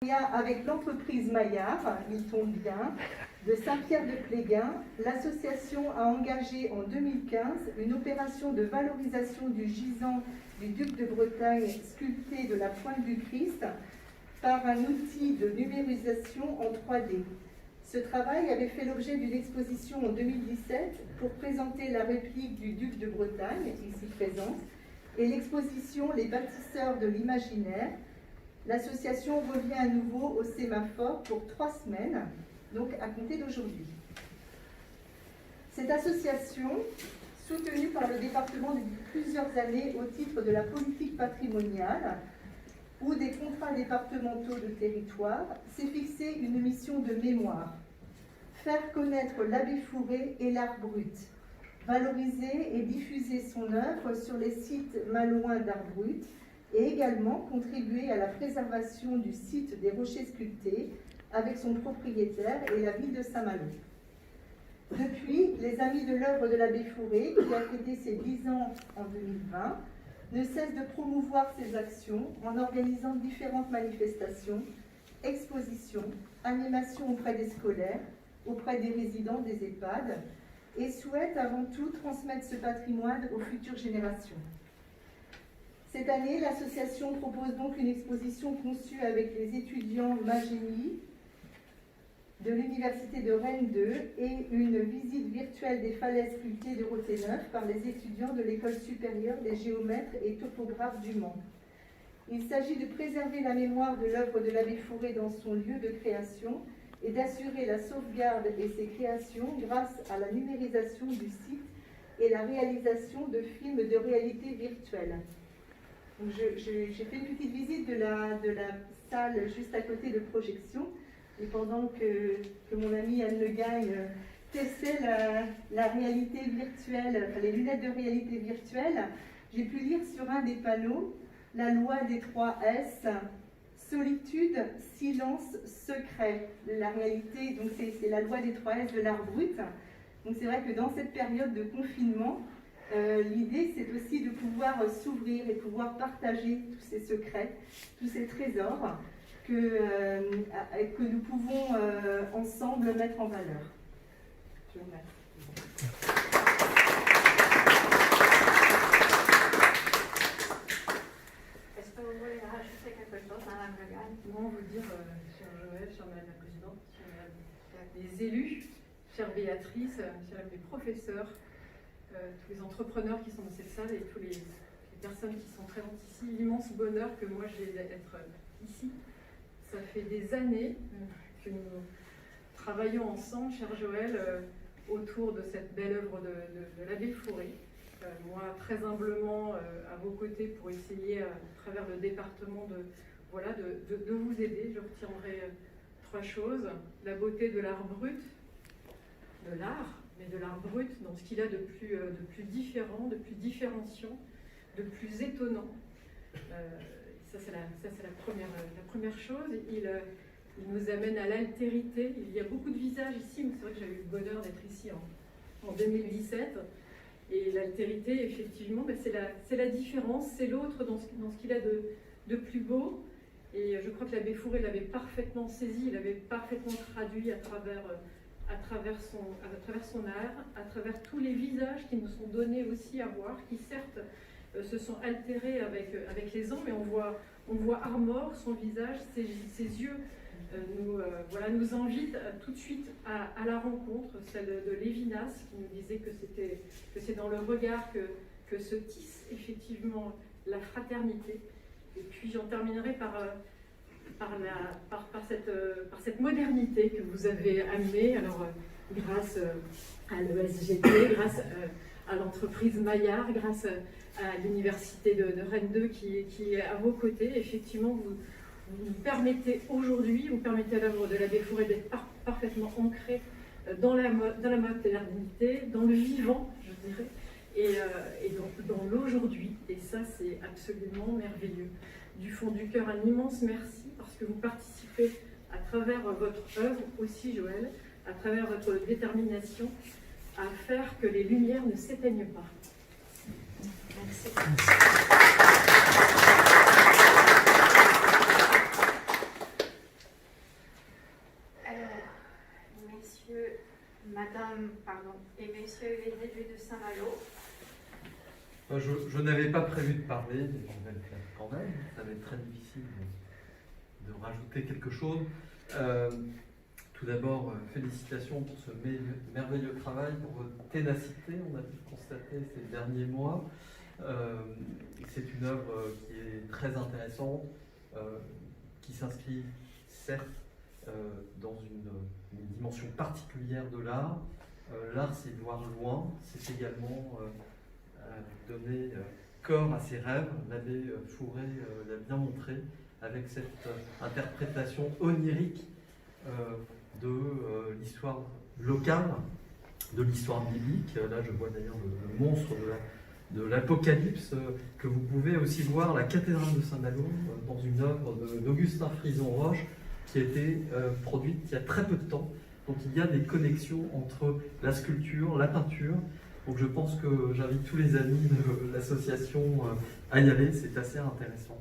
Avec l'entreprise Maillard, il tombe bien, de Saint-Pierre-de-Pléguin, l'association a engagé en 2015 une opération de valorisation du gisant du duc de Bretagne sculpté de la pointe du Christ par un outil de numérisation en 3D. Ce travail avait fait l'objet d'une exposition en 2017 pour présenter la réplique du duc de Bretagne, ici présente, et l'exposition Les bâtisseurs de l'imaginaire. L'association revient à nouveau au sémaphore pour 3 semaines, donc à compter d'aujourd'hui. Cette association, soutenue par le département depuis plusieurs années au titre de la politique patrimoniale ou des contrats départementaux de territoire, s'est fixée une mission de mémoire: faire connaître l'abbé Fourré et l'art brut, valoriser et diffuser son œuvre sur les sites malouins d'art brut, et également contribuer à la préservation du site des Rochers Sculptés avec son propriétaire et la ville de Saint-Malo. Depuis, les Amis de l'œuvre de l'abbé Fourré, qui a fêté ses 10 ans en 2020, ne cessent de promouvoir ses actions en organisant différentes manifestations, expositions, animations auprès des scolaires, auprès des résidents des EHPAD, et souhaitent avant tout transmettre ce patrimoine aux futures générations. Cette année, l'association propose donc une exposition conçue avec les étudiants Magénie de l'Université de Rennes 2 et une visite virtuelle des falaises sculptées de Roténeuf par les étudiants de l'École supérieure des géomètres et topographes du Mans. Il s'agit de préserver la mémoire de l'œuvre de l'abbé Fourré dans son lieu de création et d'assurer la sauvegarde et ses créations grâce à la numérisation du site et la réalisation de films de réalité virtuelle. J'ai fait une petite visite de la salle juste à côté de projection, et pendant que mon ami Anne Le Gagne testait la réalité virtuelle, les lunettes de réalité virtuelle, j'ai pu lire sur un des panneaux la loi des 3 S, solitude, silence, secret. La réalité, donc c'est la loi des 3 S de l'art brut. Donc c'est vrai que dans cette période de confinement, l'idée, c'est aussi de pouvoir s'ouvrir et pouvoir partager tous ces secrets, tous ces trésors que nous pouvons ensemble mettre en valeur. Je vous remercie. Est-ce que vous voulez rajouter quelque chose, Madame Le Gagne? Non, vous dire, cher Joël, chère Madame la Présidente, chers les élus, chère Béatrice, chers les professeurs, tous les entrepreneurs qui sont dans cette salle et toutes les personnes qui sont présentes ici, l'immense bonheur que moi j'ai d'être ici. Ça fait des années que nous travaillons ensemble, cher Joël, autour de cette belle œuvre de l'abbé Fourré. Moi, très humblement, à vos côtés pour essayer, à travers le département, de vous aider. Je retiendrai 3 choses. La beauté de l'art brut, de l'art, mais de l'art brut dans ce qu'il a de plus différent, de plus différenciant, de plus étonnant. Ça c'est la première chose. Il nous amène à l'altérité. Il y a beaucoup de visages ici, mais c'est vrai que j'avais eu le bonheur d'être ici en 2017. Et l'altérité, effectivement, c'est la différence, c'est l'autre dans ce qu'il a de plus beau. Et je crois que l'abbé Fourré l'avait parfaitement saisi, il l'avait parfaitement traduit à travers son art, à travers tous les visages qui nous sont donnés aussi à voir, qui certes se sont altérés avec les ans, mais on voit Armor, son visage, ses yeux nous invitent tout de suite à la rencontre, celle de Lévinas, qui nous disait que c'est dans le regard que se tisse effectivement la fraternité. Et puis j'en terminerai par cette modernité que vous avez amenée, alors grâce à l'ESGT, grâce à l'entreprise Maillard, grâce à l'université de Rennes 2 qui est à vos côtés. Effectivement, vous nous permettez aujourd'hui, vous permettez à l'œuvre de l'abbé Fourré d'être parfaitement ancrée dans la modernité, dans le vivant, je dirais, et dans l'aujourd'hui. Et ça, c'est absolument merveilleux. Du fond du cœur, un immense merci parce que vous participez à travers votre œuvre aussi, Joël, à travers votre détermination à faire que les lumières ne s'éteignent pas. Merci. Madame, pardon, et Messieurs les élus de Saint-Malo. Je n'avais pas prévu de parler, mais je vais le faire quand même. Ça va être très difficile de rajouter quelque chose. Tout d'abord, félicitations pour ce merveilleux travail, pour votre ténacité. On a pu le constater ces derniers mois. C'est une œuvre qui est très intéressante, qui s'inscrit certes dans une dimension particulière de l'art. L'art, c'est voir loin, c'est également donner corps à ses rêves. L'abbé Fourré l'a bien montré avec cette interprétation onirique de l'histoire locale, de l'histoire biblique. Là, je vois d'ailleurs le monstre de l'Apocalypse, que vous pouvez aussi voir la cathédrale de Saint-Malo dans une œuvre d'Augustin Frison-Roche qui a été produite il y a très peu de temps. Donc il y a des connexions entre la sculpture, la peinture. Donc je pense que j'invite tous les amis de l'association à y aller, c'est assez intéressant.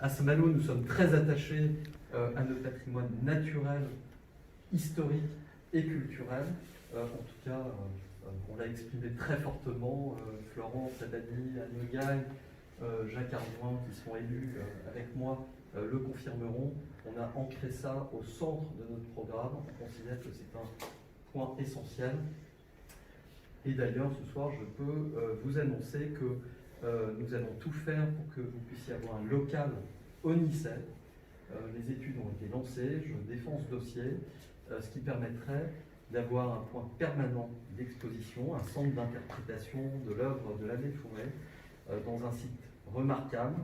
À Saint-Malo, nous sommes très attachés à notre patrimoine naturel, historique et culturel. En tout cas, on l'a exprimé très fortement. Florence Abadi, Anne Gaille, Jacques Ardouin, qui sont élus avec moi, le confirmeront. On a ancré ça au centre de notre programme. On considère que c'est un point essentiel. Et d'ailleurs, ce soir, je peux vous annoncer que nous allons tout faire pour que vous puissiez avoir un local au Nicet. Les études ont été lancées, je défends ce dossier, ce qui permettrait d'avoir un point permanent d'exposition, un centre d'interprétation de l'œuvre de l'abbé Fourré, dans un site remarquable,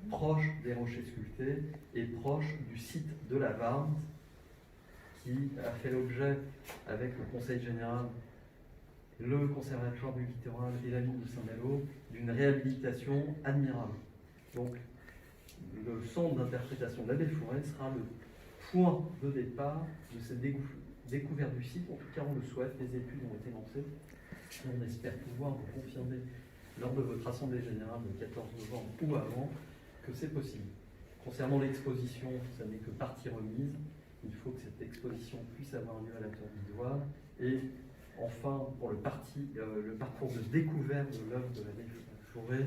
proche des rochers sculptés et proche du site de la Varne, qui a fait l'objet, avec le Conseil général, le Conservatoire du littoral et la ville de Saint-Malo, d'une réhabilitation admirable. Donc, le centre d'interprétation de l'abbé Fourré sera le point de départ de cette découverte du site. En tout cas, on le souhaite, les études ont été lancées. Et on espère pouvoir vous confirmer lors de votre assemblée générale le 14 novembre ou avant que c'est possible. Concernant l'exposition, ça n'est que partie remise. Il faut que cette exposition puisse avoir lieu à la Tour d'Ivoire. Et enfin, pour le parcours de découverte de l'œuvre de l'abbé Fourré,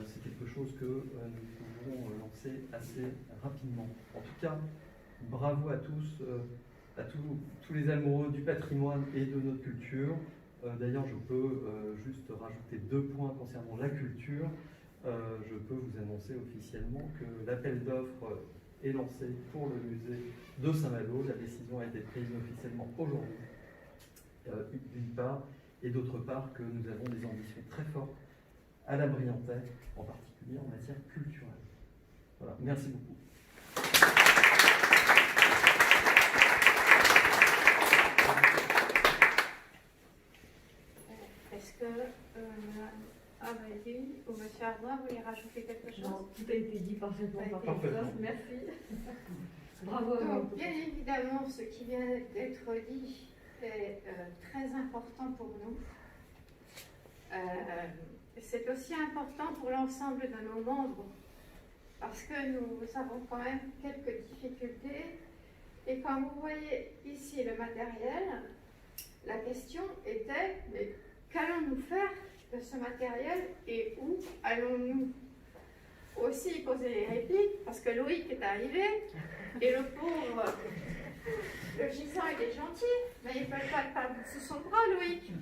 c'est quelque chose que nous pouvons lancer assez rapidement. En tout cas, bravo à tous, tous les amoureux du patrimoine et de notre culture. D'ailleurs, je peux juste rajouter 2 points concernant la culture. Je peux vous annoncer officiellement que l'appel d'offres est lancé pour le musée de Saint-Malo. La décision a été prise officiellement aujourd'hui, d'une part, et d'autre part que nous avons des ambitions très fortes à la Briantais, en particulier en matière culturelle. Voilà, merci beaucoup. Est-ce que Abadi ou M. Ardouin voulez rajouter quelque chose? Non, tout a été dit parfaitement. Merci. Bravo. Donc, bien évidemment, ce qui vient d'être dit est très important pour nous. C'est aussi important pour l'ensemble de nos membres parce que nous avons quand même quelques difficultés. Et quand vous voyez ici le matériel, la question était, mais qu'allons-nous faire de ce matériel et où allons-nous aussi poser les répliques? Parce que Loïc est arrivé et le pauvre, le gisant il est gentil, mais il ne peut pas le faire sous son bras, Loïc.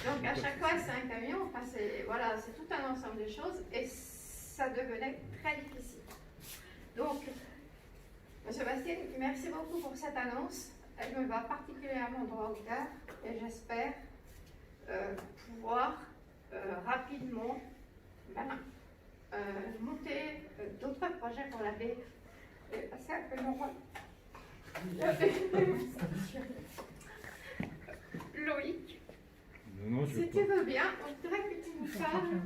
Donc à chaque fois c'est un camion, enfin, voilà, c'est tout un ensemble de choses et ça devenait très difficile. Donc, M. Bastien, merci beaucoup pour cette annonce. Elle me va particulièrement droit au cœur et j'espère pouvoir rapidement monter d'autres projets pour l'abbé. C'est un peu mon rôle. Loïc, Non, si tu veux bien, on dirait que tu nous parles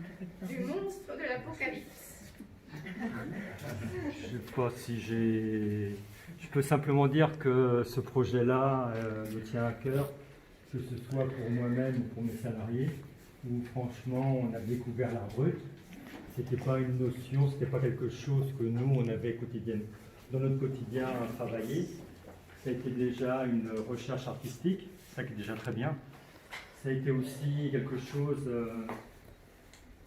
du monstre de l'Apocalypse. je sais pas si je peux simplement dire que ce projet-là me tient à cœur, que ce soit pour moi-même ou pour mes salariés, où franchement on a découvert l'art brut. C'était pas une notion, c'était pas quelque chose que nous on avait dans notre quotidien à travailler. Ça a été déjà une recherche artistique, ça qui est déjà très bien. Ça a été aussi quelque chose,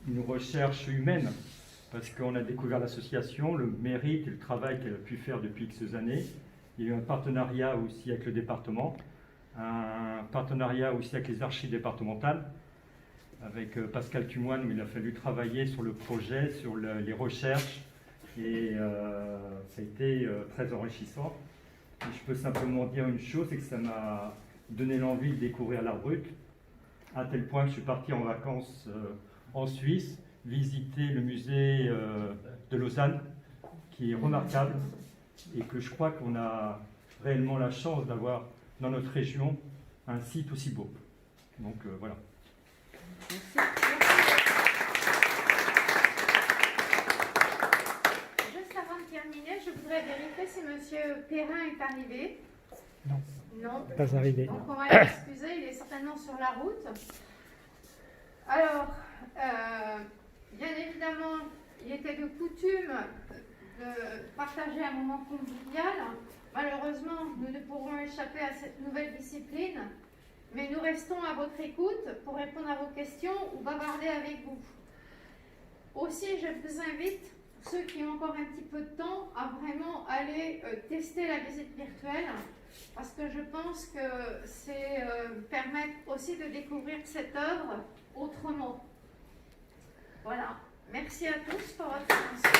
une recherche humaine, parce qu'on a découvert l'association, le mérite et le travail qu'elle a pu faire depuis X années. Il y a eu un partenariat aussi avec le département, un partenariat aussi avec les archives départementales, avec Pascal Tumoine, où il a fallu travailler sur le projet, sur les recherches, et ça a été très enrichissant. Et je peux simplement dire une chose, c'est que ça m'a donné l'envie de découvrir l'art brut, à tel point que je suis parti en vacances en Suisse, visiter le musée de Lausanne, qui est remarquable, et que je crois qu'on a réellement la chance d'avoir dans notre région un site aussi beau. Donc voilà. Merci. Juste avant de terminer, je voudrais vérifier si M. Perrin est arrivé. Non. Non. Pas arrivé. Donc on va l'excuser, il est certainement sur la route. Alors, bien évidemment, il était de coutume de partager un moment convivial. Malheureusement, nous ne pourrons échapper à cette nouvelle discipline, mais nous restons à votre écoute pour répondre à vos questions ou bavarder avec vous. Aussi, je vous invite, ceux qui ont encore un petit peu de temps, à vraiment aller tester la visite virtuelle, parce que je pense que c'est permettre aussi de découvrir cette œuvre autrement. Voilà. Merci à tous pour votre attention.